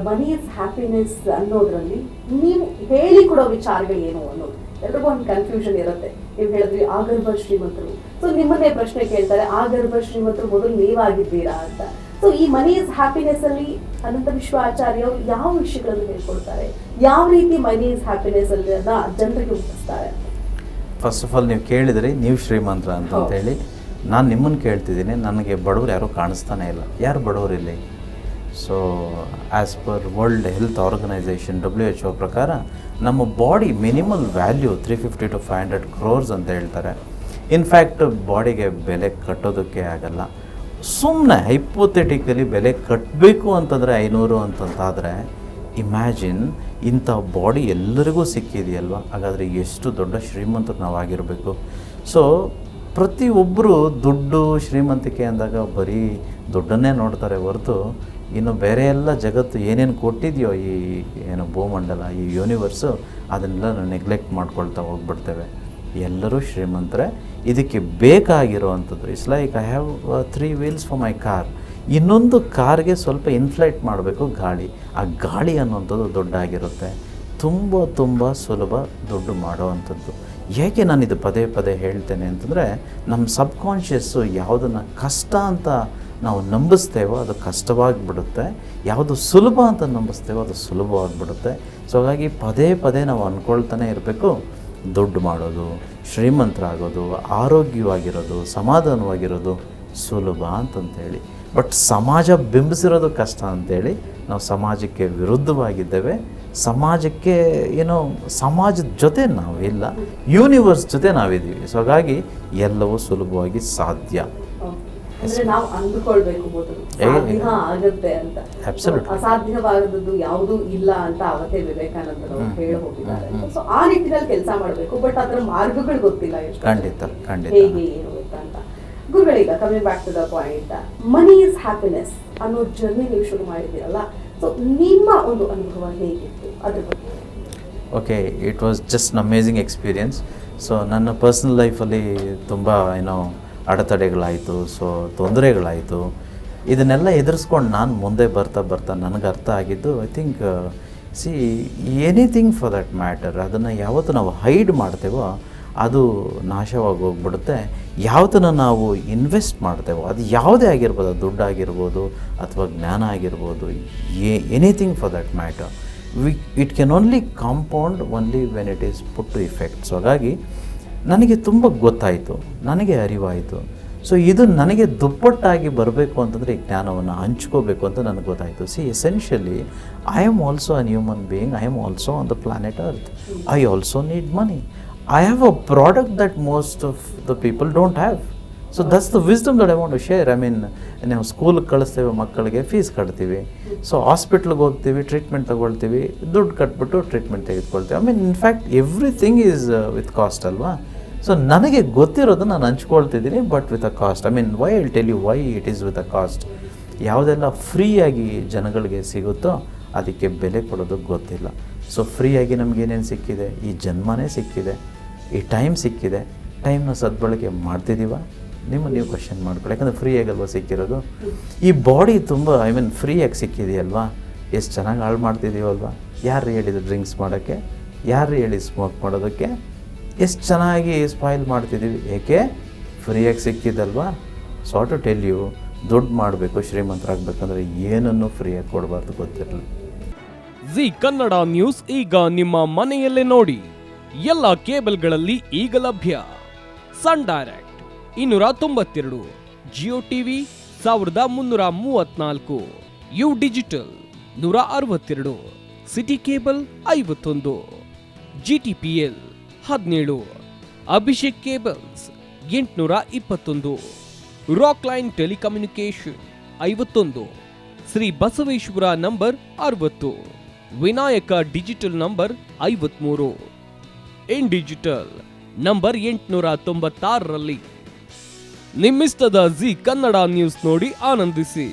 Money is happiness ಅನ್ನೋದ್ರಲ್ಲಿ ನೀವು ಹೇಳಿಕೊಡೋ ವಿಚಾರಗಳು ಏನು ಅನ್ನೋದು ಎಲ್ರಿಗೂ ಒಂದು ಕನ್ಫ್ಯೂಷನ್ ಇರುತ್ತೆ. ನೀವು ಹೇಳಿದ್ರಿ ಆಗರ್ಭ ಶ್ರೀಮಂತರು, ಸೊ ನಿಮ್ಮನ್ನೇ ಪ್ರಶ್ನೆ ಕೇಳ್ತಾರೆ, ಆಗರ್ಭ ಶ್ರೀಮಂತರು ಮೊದಲು ನೀವಾಗಿದ್ದೀರಾ ಅಂತ. ಸೊ ಈ ಮನಿ ಇಸ್ ಹ್ಯಾಪಿನೆಸ್ ಅಲ್ಲಿ ಅನಂತ ವಿಶ್ವ ಆಚಾರ್ಯ ಅವರು ಯಾವ ವಿಷಯಗಳನ್ನು ಹೇಳ್ಕೊಡ್ತಾರೆ, ಯಾವ ರೀತಿ ಮನಿ ಇಸ್ ಹ್ಯಾಪಿನೆಸ್ ಅಲ್ಲಿ ಜನರಿಗೆ ಮುಟ್ಟಿಸ್ತಾರೆ? ಫಸ್ಟ್ ಆಫ್ ಆಲ್ ನೀವು ಕೇಳಿದ್ರಿ ನೀವು ಶ್ರೀಮಂತರ ಅಂತಂತೇಳಿ, ನಾನು ನಿಮ್ಮನ್ನು ಕೇಳ್ತಿದ್ದೀನಿ, ನನಗೆ ಬಡವರು ಯಾರೂ ಕಾಣಿಸ್ತಾನೆ ಇಲ್ಲ. ಯಾರು ಬಡವರಿಲ್ಲಿ? So as per world health organisation WHO ಪ್ರಕಾರ ನಮ್ಮ body minimal value 350 to 500 crores ಅಂತ ಹೇಳ್ತಾರೆ. ಇನ್ಫ್ಯಾಕ್ಟ್ ಬಾಡಿಗೆ ಬೆಲೆ ಕಟ್ಟೋದಕ್ಕೆ ಆಗಲ್ಲ. ಸುಮ್ಮನೆ ಹೈಪೋಥೆಟಿಕಲಿ ಬೆಲೆ ಕಟ್ಟಬೇಕು ಅಂತಂದರೆ 500 ಅಂತಂತಾದರೆ ಇಮ್ಯಾಜಿನ್ ಇಂಥ ಬಾಡಿ ಎಲ್ಲರಿಗೂ ಸಿಕ್ಕಿದೆಯಲ್ವ, ಹಾಗಾದರೆ ಎಷ್ಟು ದೊಡ್ಡ ಶ್ರೀಮಂತರು ನಾವಾಗಿರಬೇಕು. ಸೊ ಪ್ರತಿಯೊಬ್ಬರು ದುಡ್ಡು ಶ್ರೀಮಂತಿಕೆ ಅಂದಾಗ ಬರೀ ದುಡ್ಡನ್ನೇ ನೋಡ್ತಾರೆ ಹೊರತು ಇನ್ನು ಬೇರೆ ಎಲ್ಲ ಜಗತ್ತು ಏನೇನು ಕೊಟ್ಟಿದೆಯೋ ಈ ಏನು ಭೂಮಂಡಲ, ಈ ಯೂನಿವರ್ಸು, ಅದನ್ನೆಲ್ಲ ನೆಗ್ಲೆಕ್ಟ್ ಮಾಡ್ಕೊಳ್ತಾ ಹೋಗ್ಬಿಡ್ತೇವೆ. ಎಲ್ಲರೂ ಶ್ರೀಮಂತರೇ. ಇದಕ್ಕೆ ಬೇಕಾಗಿರೋವಂಥದ್ದು it's like I have 3 wheels for my car. ಇನ್ನೊಂದು ಕಾರ್ಗೆ ಸ್ವಲ್ಪ ಇನ್ಫ್ಲೈಟ್ ಮಾಡಬೇಕು ಗಾಳಿ. ಆ ಗಾಳಿ ಅನ್ನುವಂಥದ್ದು ದೊಡ್ಡಾಗಿರುತ್ತೆ. ತುಂಬ ಸುಲಭ ದುಡ್ಡು ಮಾಡೋವಂಥದ್ದು. ಏಕೆ ನಾನು ಇದು ಪದೇ ಪದೇ ಹೇಳ್ತೇನೆ ಅಂತಂದರೆ, ನಮ್ಮ ಸಬ್ಕಾನ್ಷಿಯಸ್ಸು ಯಾವುದನ್ನು ಕಷ್ಟ ಅಂತ ನಾವು ನಂಬಿಸ್ತೇವೋ ಅದು ಕಷ್ಟವಾಗಿಬಿಡುತ್ತೆ, ಯಾವುದು ಸುಲಭ ಅಂತ ನಂಬಿಸ್ತೇವೋ ಅದು ಸುಲಭವಾಗಿಬಿಡುತ್ತೆ. ಸೊ ಹಾಗಾಗಿ ಪದೇ ಪದೇ ನಾವು ಅಂದ್ಕೊಳ್ತಾನೆ ಇರಬೇಕು, ದುಡ್ಡು ಮಾಡೋದು, ಶ್ರೀಮಂತರಾಗೋದು, ಆರೋಗ್ಯವಾಗಿರೋದು, ಸಮಾಧಾನವಾಗಿರೋದು ಸುಲಭ ಅಂತಂತೇಳಿ. ಬಟ್ ಸಮಾಜ ಬಿಂಬಿಸಿರೋದು ಕಷ್ಟ ಅಂಥೇಳಿ ನಾವು ಸಮಾಜಕ್ಕೆ ವಿರುದ್ಧವಾಗಿದ್ದೇವೆ. ಸಮಾಜಕ್ಕೆ ಏನೋ ಸಮಾಜದ ಜೊತೆ ನಾವಿಲ್ಲ, ಯೂನಿವರ್ಸ್ ಜೊತೆ ನಾವಿದ್ದೀವಿ. ಸೊ ಹಾಗಾಗಿ ಎಲ್ಲವೂ ಸುಲಭವಾಗಿ ಸಾಧ್ಯ. ಅಂದ್ರೆ ನಾವು ಅಂದುಕೊಳ್ಬೇಕು ಮೊದಲು ಸಾಧ್ಯ ಆಗುತ್ತೆ ಅಂತ. ಅಸಾಧ್ಯವಾದದ್ದು ಯಾವುದೂ ಇಲ್ಲ ಅಂತ ಅವತ್ತೇ ವಿವೇಕಾನಂದರು ಹೇಳಿ ಹೋಗಿದ್ದಾರೆ. ಸೊ ಆ ನಿಟ್ಟಿನಲ್ಲಿ ಕೆಲಸ ಮಾಡಬೇಕು. ಬಟ್ ಅದರ ಮಾರ್ಗಗಳು ಗೊತ್ತಿಲ್ಲ ಎಷ್ಟು. ಖಂಡಿತ ಹೇಗೆ ಏನು ಅಂತ. ಗುರುಗಳೀಗ coming back to the point, money is happiness ಅನ್ನೋ ಜರ್ನಿ ನೀವು ಶುರು ಮಾಡಿದ್ದೀರಲ್ಲ, ಸೊ ನಿಮ್ಮ ಒಂದು ಅನುಭವ ಹೇಗಿತ್ತು ಅದ್ರ ಬಗ್ಗೆ? Okay, it was just an amazing experience. So ನನ್ನ ಪರ್ಸ್ನಲ್ ಲೈಫಲ್ಲಿ ತುಂಬ ಏನೋ ಅಡೆತಡೆಗಳಾಯಿತು, ಸೊ ತೊಂದರೆಗಳಾಯಿತು. ಇದನ್ನೆಲ್ಲ ಎದುರಿಸ್ಕೊಂಡು ನಾನು ಮುಂದೆ ಬರ್ತಾ ನನಗೆ ಅರ್ಥ ಆಗಿದ್ದು, I think anything for that matter, ಅದನ್ನು ಯಾವತ್ತು ನಾವು ಹೈಡ್ ಮಾಡ್ತೇವೋ ಅದು ನಾಶವಾಗಿ ಹೋಗ್ಬಿಡುತ್ತೆ. ಯಾವುದನ್ನು ನಾವು ಇನ್ವೆಸ್ಟ್ ಮಾಡ್ತೇವೋ ಅದು ಯಾವುದೇ ಆಗಿರ್ಬೋದು, ದುಡ್ಡಾಗಿರ್ಬೋದು ಅಥವಾ ಜ್ಞಾನ ಆಗಿರ್ಬೋದು, anything for that matter, it can only compound only when it is put to effect. So ಹಾಗಾಗಿ ನನಗೆ ತುಂಬ ಗೊತ್ತಾಯಿತು, ನನಗೆ ಅರಿವಾಯಿತು. ಸೊ ಇದು ನನಗೆ ದುಪ್ಪಟ್ಟಾಗಿ ಬರಬೇಕು ಅಂತಂದರೆ ಈ ಜ್ಞಾನವನ್ನು ಹಂಚ್ಕೋಬೇಕು ಅಂತ ನನಗೆ ಗೊತ್ತಾಯಿತು. Essentially I am also an human being, I am also on the planet earth, I also need money. I have a product that most of the people don't have. So that's the wisdom that I want to share. I mean, ನಾವು ಸ್ಕೂಲಿಗೆ ಕಳಿಸ್ತೇವೆ, ಮಕ್ಕಳಿಗೆ fees ಕಟ್ತೀವಿ, so ಹಾಸ್ಪಿಟ್ಲಿಗೆ ಹೋಗ್ತೀವಿ, treatment ತೊಗೊಳ್ತೀವಿ, ದುಡ್ಡು ಕಟ್ಬಿಟ್ಟು ಟ್ರೀಟ್ಮೆಂಟ್ ತೆಗೆದುಕೊಳ್ತೀವಿ. I mean in fact everything is with cost ಅಲ್ವಾ. ಸೊ ನನಗೆ ಗೊತ್ತಿರೋದನ್ನು ನಾನು ಹಂಚ್ಕೊಳ್ತಿದ್ದೀನಿ, but with a cost. I mean why I'll tell you why it is with a cost. ಯಾವುದೆಲ್ಲ ಫ್ರೀಯಾಗಿ ಜನಗಳಿಗೆ ಸಿಗುತ್ತೋ ಅದಕ್ಕೆ ಬೆಲೆ ಕೊಡೋದು ಗೊತ್ತಿಲ್ಲ. ಸೊ ಫ್ರೀಯಾಗಿ ನಮಗೇನೇನು ಸಿಕ್ಕಿದೆ? ಈ ಜನ್ಮನೇ ಸಿಕ್ಕಿದೆ, ಈ ಟೈಮ್ ಸಿಕ್ಕಿದೆ. ಟೈಮ್ನ ಸದ್ಬಳಕೆ ಮಾಡ್ತಿದ್ದೀವ? ನೀವು ಕ್ವಶನ್ ಮಾಡ್ಕೊಳ್ಳಿ. ಯಾಕಂದರೆ ಫ್ರೀಯಾಗಲ್ವ ಸಿಕ್ಕಿರೋದು. ಈ ಬಾಡಿ ತುಂಬ ಫ್ರೀಯಾಗಿ ಸಿಕ್ಕಿದೆಯಲ್ವಾ, ಎಷ್ಟು ಚೆನ್ನಾಗಿ ಹಾಳು ಮಾಡ್ತಿದ್ದೀವಲ್ವ. ಯಾರು ಹೇಳಿದ್ರು ಡ್ರಿಂಕ್ಸ್ ಮಾಡೋಕ್ಕೆ? ಯಾರು ಹೇಳಿ ಸ್ಮೋಕ್ ಮಾಡೋದಕ್ಕೆ? ಎಷ್ಟು ಚೆನ್ನಾಗಿ ಸ್ಪಾಯ್ಲ್ ಮಾಡ್ತಿದ್ದೀವಿ, ಏಕೆ? ಫ್ರೀಯಾಗಿ ಸಿಕ್ಕಿದಲ್ವಾ. ಸೊ ಟು ಟೆಲ್ ಯು, ದುಡ್ಡು ಮಾಡಬೇಕು, ಶ್ರೀಮಂತರಾಗಬೇಕಂದ್ರೆ ಏನನ್ನು ಫ್ರೀಯಾಗಿ ಕೊಡಬಾರ್ದು, ಗೊತ್ತಿರಲಿ. ಜಿ ಕನ್ನಡ ನ್ಯೂಸ್ ಈಗ ನಿಮ್ಮ ಮನೆಯಲ್ಲೇ ನೋಡಿ. ಎಲ್ಲ ಕೇಬಲ್ಗಳಲ್ಲಿ ಈಗ ಲಭ್ಯ. Sun Direct 292, Jio TV 1334, U Digital 162, City Cable 51, GTPL 17, Abhishek Cables 821, Rock Line Telecommunication 51, Shri Basaveshwara number 60, Vinayaka Digital number 53, In Digital number 896ರಲ್ಲಿ. ನಿಮ್ಮಿಷ್ಟದ ಜಿ ಕನ್ನಡ ನ್ಯೂಸ್ ನೋಡಿ ಆನಂದಿಸಿ.